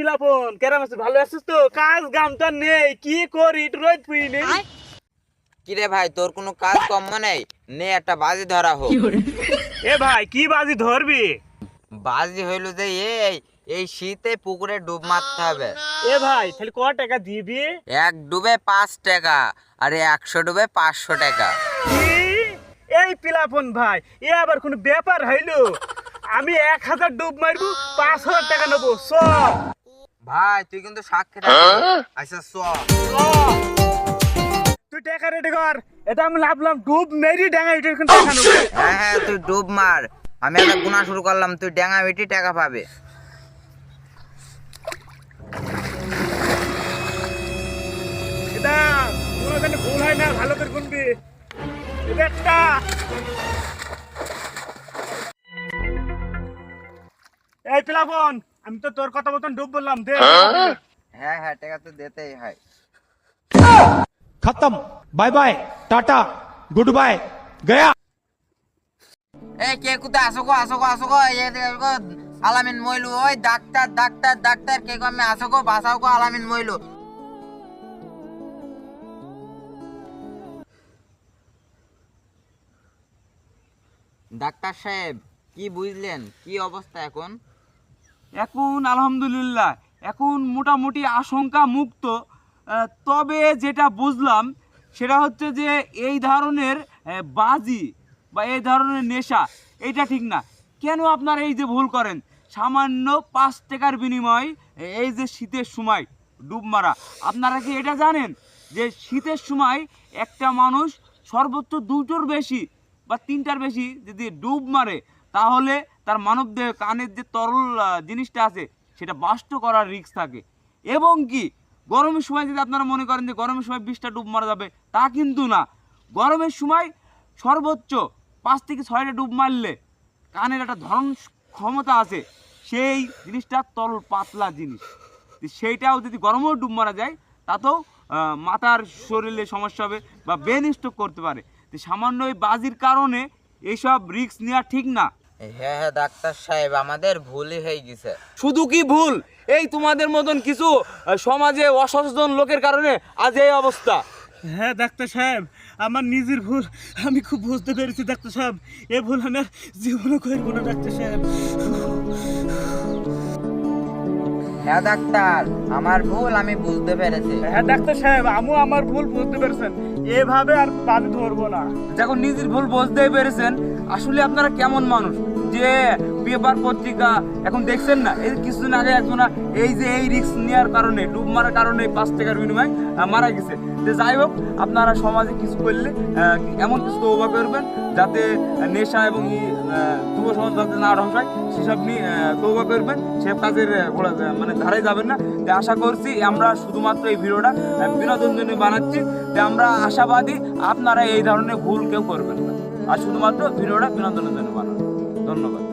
পিলাপন কেরাম আছিস? ভালো আছিস তো? কাজ গামটা নেই, কি করি রোদ পুই নেই। কিরে ভাই, তোর কোনো কাজ কম নেই? নে একটা বাজি ধরা হোক। এ ভাই কি বাজি ধরবি? বাজি হইল যে এই এই শীতে পুকুরে ডুব মারতে হবে। এ ভাই তাহলে ক টাকা দিবি? এক ডুবে 5 টাকা, আর 100 ডুবে 500 টাকা। কি? এই পিলাপন ভাই এ আবার কোন ব্যাপার হইলো? আমি 1000 ডুব মারবো, 5000 টাকা নেবো। সব ভাই তুই কিন্তু সাক্ষী থাকবি। আচ্ছা চ। তুই টাকা রেডি কর, এটা আমি লাভলাম ডুব মেরি ডাঙা ইটের কোন টাকা নেবো। হ্যাঁ হ্যাঁ, তুই ডুব মার, আমি একটা গুণা শুরু করলাম, তুই ড্যাঙা বেটি টাকা পাবে। এটা কোনো জানি ভুল হয় না, ভালো করে গুনবি। এটা একটা এই পিলাপন, আমি তো তোর কথা মতন ডুব বললাম, দে। হ্যাঁ হ্যাঁ, টাকা তো দিতেই হয়। खत्म, bye bye, tata, goodbye, गया। এই কে কোথায় আসো গো, আসো গো, আসো গো, এই দেখো গো, আলামিন মইলু, ওই ডাক্তার ডাক্তার ডাক্তার, কে গো, আমি আসো গো, বাঁচাও গো আলামিন মইলু। ডাক্তার সাহেব, কি বুঝলেন, কি অবস্থা এখন? এখন আলহামদুলিল্লাহ, এখন মোটামুটি আশঙ্কা মুক্ত। তবে যেটা বুঝলাম সেটা হচ্ছে যে এই ধরনের বাজি বা এই ধরনের নেশা এইটা ঠিক না। কেন আপনারা এই যে ভুল করেন? সামান্য 5 টাকার বিনিময়ে এই যে শীতের সময় ডুব মারা, আপনারা কি এটা জানেন যে শীতের সময় একটা মানুষ সর্বোচ্চ 2টোর বেশি বা 3টার বেশি যদি ডুব মারে তাহলে তার মানবদেহ কানের যে তরল জিনিসটা আছে সেটা বাষ্ট করার রিস্ক থাকে। এবং কি গরমের সময় যদি আপনারা মনে করেন যে গরমের সময় 20টা ডুব মারা যাবে, তা কিন্তু না। গরমের সময় সর্বোচ্চ 5 থেকে 6টা ডুব মারলে কানের একটা ধারণ ক্ষমতা আছে, সেই জিনিসটা তরল পাতলা জিনিস, সেইটাও যদি গরমেও ডুব মারা যায় তাতেও মাথার শরীরে সমস্যা হবে বা ব্রেন স্ট্রোক করতে পারে। তো সামান্য এই বাজির কারণে এইসব রিস্ক নেওয়া ঠিক না। হ্যাঁ হ্যাঁ ডাক্তার সাহেব, আমাদের ভুলই হয়ে গেছে। শুধু কি ভুল, এই তোমাদের মতন কিছু সমাজে অসচেতন লোকের কারণে আজ এই অবস্থা। হ্যাঁ ডাক্তার সাহেব, আমার নিজের ভুল আমি খুব বুঝতে পেরেছি ডাক্তার সাহেব। এ ভুল আমি আর জীবনে করবো না ডাক্তার সাহেব। হ্যাঁ ডাক্তার, আমার ভুল আমি বুঝতে পেরেছি। হ্যাঁ ডাক্তার সাহেব, আমিও আমার ভুল বুঝতে পেরেছেন, এভাবে আর বাজি ধরবো না। যখন নিজের ভুল বুঝতেই পেরেছেন, আসলে আপনারা কেমন মানুষ যে পেপার পত্রিকা এখন দেখছেন না, এই কিছুদিন আগে একজনা এই যে এই রিস্ক নেওয়ার কারণে ডুব মারার কারণে 5 টাকার বিনিময়ে মারা গেছে। যে যাই হোক, আপনারা সমাজে কিছু করলে এমন কিছু তওবা করবেন যাতে নেশা এবং যুব সমাজ যাতে না ধ্বংস হয়, সেসব নিয়ে তওবা করবেন, সে কাজের মানে ধারে যাবেন না। যে আশা করছি আমরা শুধুমাত্র এই ভিডিওটা বিনোদনের জন্য বানাচ্ছি, যে আমরা আশাবাদী আপনারা এই ধরনের ভুল কেউ করবেন না, আর শুধুমাত্র ভিডিওটা বিনোদনের জন্য বানান। ধন্যবাদ।